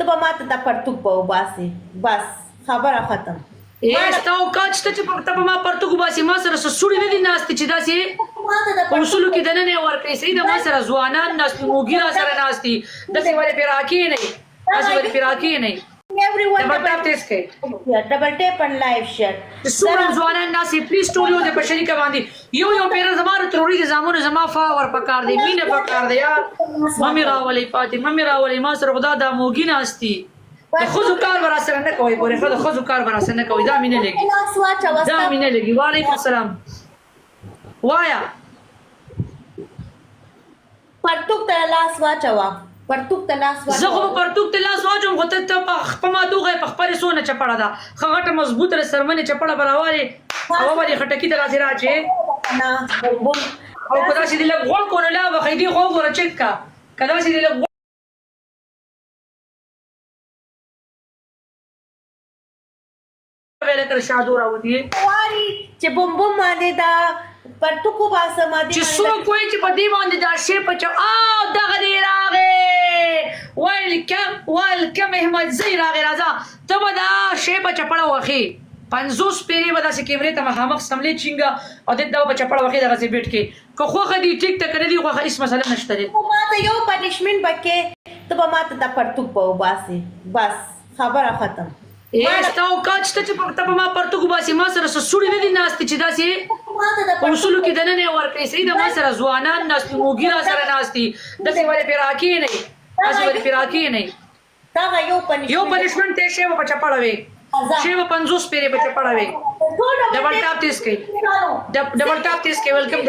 ته به ماته دا پرتوګ به وباسې بس خبره ختم ستا اوقات شته چې ته به ما پرتوګ وباسې ما سره څه سوړې نه دي ناستې چې داسې په اصولو کې دننه یې ورکړې صحیح ده ما سره ځوانان ناست دي موږي را سره ناست دي داسې ولې پرې راکې نه داسې ولې پرې راکې نه ډبل ټاپ تیز کوي ډبل ټیپ ان لایف شیر څومره ځوانان ناست دي پلیز ټول یو د په شریکه باندې یو پیره زما تروري د زامنو زما فا ور پکار دی مینه پکار دی یار ممي راولې فاطمه ممي راولې ما سره خدا دا موږي ناست دي د خود کار ورا سره نه کوي ګوره خود کار ورا سره نه کوي دا مینه لګي دا مینه لګي وعلیکم السلام وایا پرتوګ ته لاس واچوا پرتوګ ته لاس واچوا زه خو پرتوګ ته لاس واچوم خو ته په ما دوغه په خپل سونه چپړه ده خغټه مضبوط سرمنه چپړه براوالي او باندې خټکی ته راځي راځي نه او کدا چې دلته غوړ کو نه لا وخیدي خو ګوره چک کا کدا چې دلته ویل کر شادو راوتی واری چې بوم بوم باندې دا پرتوګ وباسه ما دې چې څو کوی چې په دې باندې دا شی په چا او دغه دی راغې ویلکم احمد زی راغې راځه ته به دا شی په چپړه وخی 50 پیری به داسې کیمرې ته مخامخ سملې چینګه او دې دا په چپړه وخی دغه بیٹ کې که خوخه دی ټیک ته کړی دی خوخه هیڅ مسله نشته دی ما ته یو پنیشمنت بکې ته به ماته دا پرتوګ به وباسې بس خبره ختم ستا اوقات شته چې ته به ما پرتوګ وباسې ما سره څه سوړې نه دي ناستې چې داسې په اصولو کې دننه یې ورکړې صحیح ده ما سره ځوانان ناست دي موږي را سره ناست دي داسې ولې پرې راکې نه داسې ولې پرې راکې نه دا یو پنیشمنت ته شی به په چپړه وي شی به 50 پیرې په چپړه وي ډبل ټاپ تیز کوي ډبل ټاپ تیز کوي ویلکم